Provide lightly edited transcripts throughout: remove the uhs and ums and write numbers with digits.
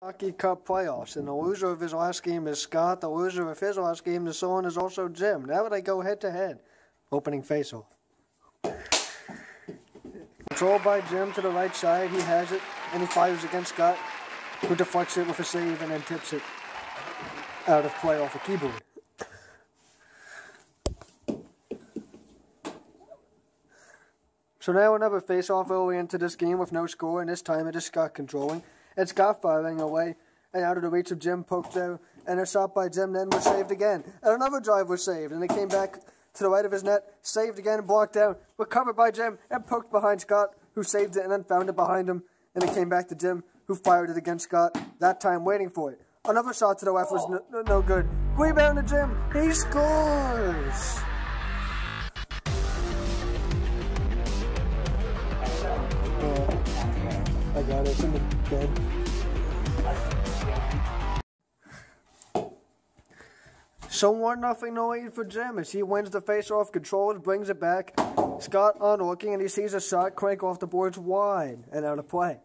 Hockey Cup playoffs, and the loser of his last game is Scott. The loser of his last game, the son, is also Jim. Now they go head-to-head. Opening faceoff. Controlled by Jim to the right side. He has it, and he fires against Scott, who deflects it with a save and then tips it out of play off a keyboard. So now another face-off early into this game with no score, and this time it is Scott controlling. It's Scott firing away, and out of the reach of Jim, poked out, and a shot by Jim then was saved again. And another drive was saved, and it came back to the right of his net, saved again and blocked down, recovered by Jim, and poked behind Scott, who saved it and then found it behind him, and it came back to Jim, who fired it against Scott, that time waiting for it. Another shot to the left was no good. Rebound to Jim, he scores! I got it, it's in the bed. So 1-0 lead for Jim as he wins the face-off, controls, brings it back. Scott unlooking, and he sees a shot crank off the boards wide and out of play.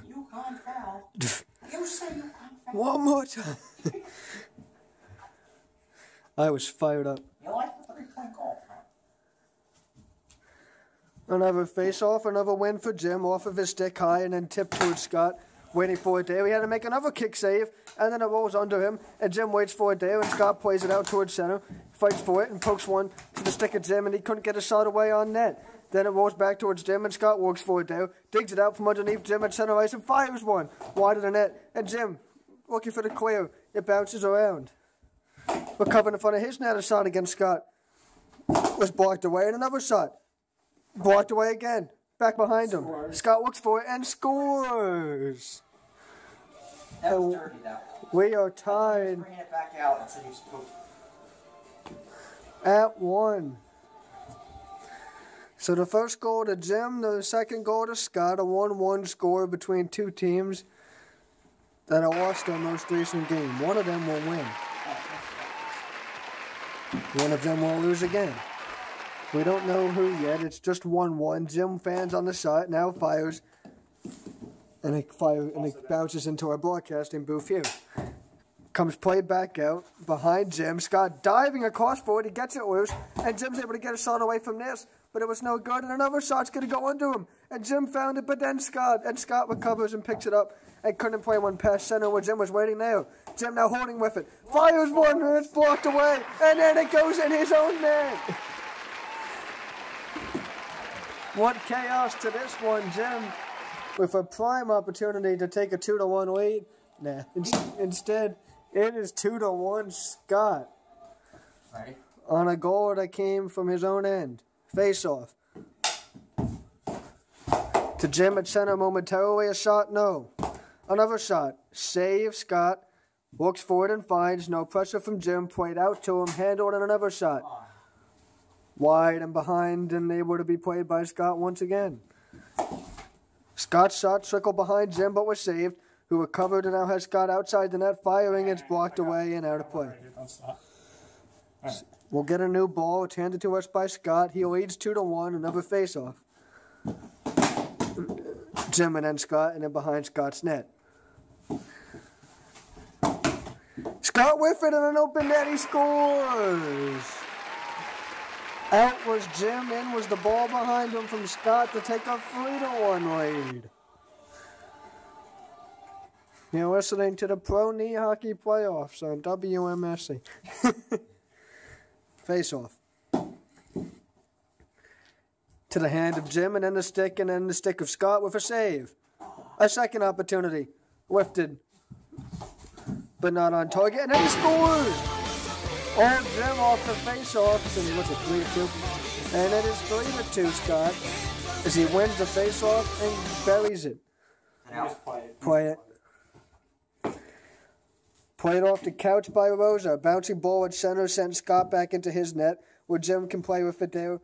You can't foul. You say you can't foul. One more time. I was fired up. You like the three-point goal, huh? Another face-off, another win for Jim off of his stick high and then tipped towards Scott, waiting for it there. He had to make another kick save, and then it rolls under him, and Jim waits for it there, and Scott plays it out towards center, fights for it, and pokes one to the stick of Jim, and he couldn't get a shot away on net. Then it rolls back towards Jim, and Scott works for it there, digs it out from underneath Jim at center ice, and fires one wide of the net, and Jim, looking for the clear, it bounces around. Recovering in front of his net, a shot against Scott was blocked away, and another shot. Blocked away again. Back behind him. Scott looks for it and scores. That was dirty, that one. We are tied Bringing it back out and said he spoke. at 1. So the first goal to Jim, the second goal to Scott, a 1-1 score between two teams that have lost their most recent game. One of them will win. One of them will lose again. We don't know who yet. It's just 1-1. Jim fans on the shot, now fires, and it bounces into our broadcasting booth here. Comes played back out behind Jim. Scott diving across for it. He gets it loose, and Jim's able to get a shot away from this, but it was no good, and another shot's going to go under him. And Jim found it, but then Scott recovers and picks it up and couldn't play one past center where Jim was waiting there. Jim now holding with it. Fires one, and it's blocked away, and then it goes in his own net. What chaos to this one, Jim, with a prime opportunity to take a 2-1 lead. Nah, instead, it is 2-1 Scott. Ready? On a goal that came from his own end. Face-off. To Jim at center momentarily, a shot, no. Another shot, save, Scott, looks for it and finds, no pressure from Jim, played out to him, handled, and another shot. Wide and behind, and able to be played by Scott once again. Scott's shot trickled behind Jim, but was saved, who recovered and now has Scott outside the net, firing. It's blocked away and out of play. We'll get a new ball. It's handed to us by Scott. He leads 2-1, another face-off. Jim and then Scott, and then behind Scott's net. Scott with it in an open net, he scores! Out was Jim, in was the ball behind him from Scott to take a 3-1 lead. You're listening to the Pro Knee Hockey Playoffs on WMSC. Face-off. To the hand of Jim, and then the stick of Scott with a save. A second opportunity. Lifted, but not on target, and then he scores! Old Jim off the face-off, and what's it, 3-2? And it is 3-2, Scott, as he wins the face-off and buries it. Play it. Played off the couch by Rosa. Bouncing ball at center sent Scott back into his net, where Jim can play with it there.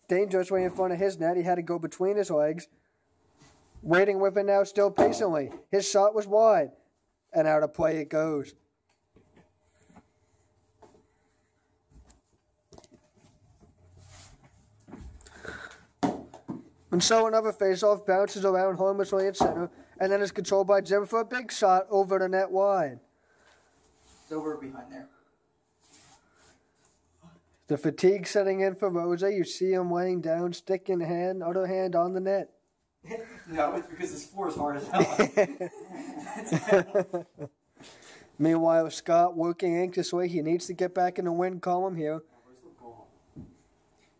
Dangerous way in front of his net. He had to go between his legs. Waiting with it now still patiently. His shot was wide, and out of play it goes. And so another face-off bounces around harmlessly at center, and then it's controlled by Jim for a big shot over the net wide. It's over behind there. The fatigue setting in for Rose. You see him laying down, stick in hand, other hand on the net. No, it's because his floor is hard as hell. Meanwhile, Scott working anxiously. He needs to get back in the win column here. Where's the ball?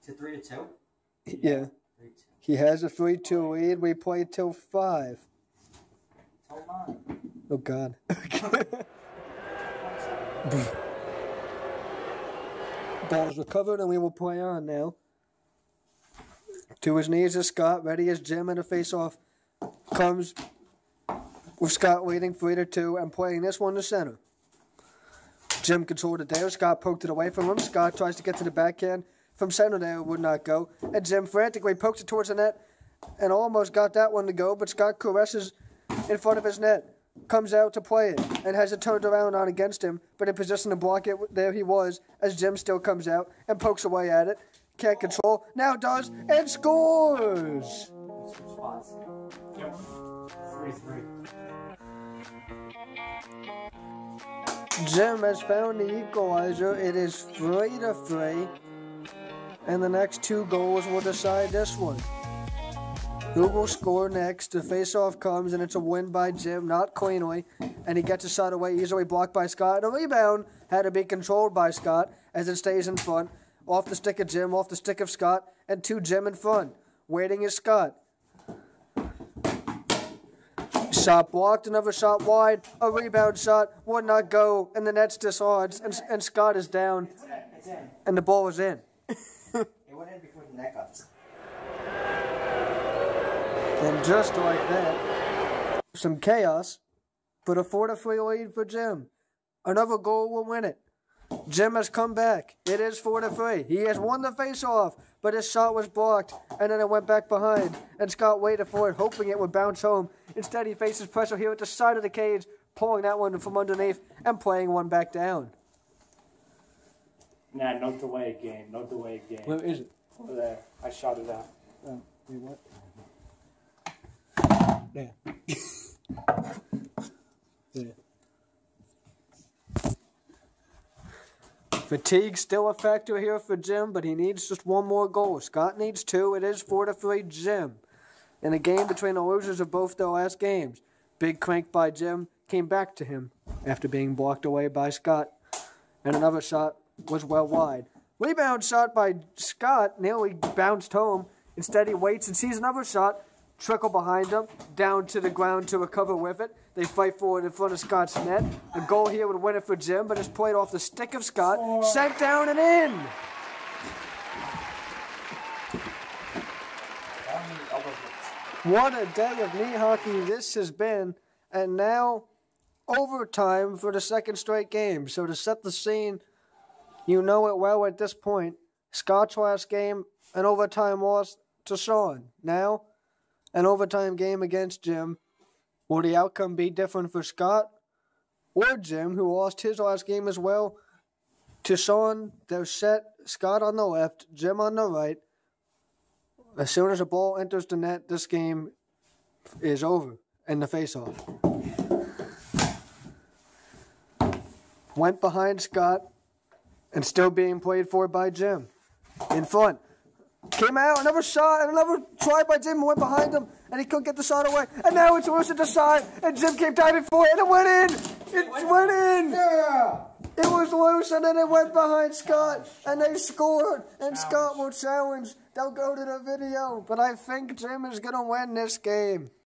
Is it 3-2? Yeah. 3-2. He has a 3-2 lead. We play till 5. Tell mine. Oh, God. Ball's recovered, and we will play on now. To his knees is Scott, ready as Jim, and a face-off comes with Scott leading 3-2 and playing this one to center. Jim controlled it there. Scott poked it away from him. Scott tries to get to the backhand from center there. It would not go. And Jim frantically pokes it towards the net and almost got that one to go, but Scott caresses in front of his net. Comes out to play it and has it turned around on against him, but in position to block it, there he was, as Jim still comes out and pokes away at it. Can't control, now does, and scores! Spots. Yep. 3-3. Jim has found the equalizer. It is 3-3, and the next 2 goals will decide this one. Who will score next? The face-off comes, and it's a win by Jim, not cleanly. And he gets a shot away, easily blocked by Scott. The rebound had to be controlled by Scott as it stays in front. Off the stick of Jim, off the stick of Scott, and 2 Jim in front. Waiting is Scott. Shot blocked, another shot wide. A rebound shot would not go, and the net's disarmed, and Scott is down. It's in. And the ball is in. It went in before the net got this. And just like that, some chaos, but a 4-3 lead for Jim. Another goal will win it. Jim has come back. It is 4-3. He has won the face-off, but his shot was blocked, and then it went back behind, and Scott waited for it, hoping it would bounce home. Instead, he faces pressure here at the side of the cage, pulling that one from underneath and playing one back down. Nah, no delay game. No delay game. Where is it? Over there. I shot it out. Oh, wait, what? Yeah. Yeah. Fatigue still a factor here for Jim, but he needs just one more goal. Scott needs 2. It is 4-3 Jim. In a game between the losers of both their last games, big crank by Jim came back to him after being blocked away by Scott. And another shot was well wide. Rebound shot by Scott nearly bounced home. Instead, he waits and sees another shot trickle behind him, down to the ground to recover with it. They fight forward in front of Scott's net. A goal here would win it for Jim, but it's played off the stick of Scott, sent down and in. What a day of knee hockey this has been, and now overtime for the second straight game. So to set the scene, you know it well at this point. Scott's last game, an overtime loss to Sean. Now, an overtime game against Jim. Will the outcome be different for Scott or Jim, who lost his last game as well? To Sean, they're set. Scott on the left, Jim on the right. As soon as the ball enters the net, this game is over and the face-off. Went behind Scott and still being played for by Jim. In front. Came out, another shot, and another try by Jim, went behind him, and he couldn't get the shot away. And now it's loose at the side, and Jim came diving for it, and it went in! It went in! Yeah! It was loose, and then it went behind Scott, and they scored, and Scott will challenge. They'll go to the video, but I think Jim is going to win this game.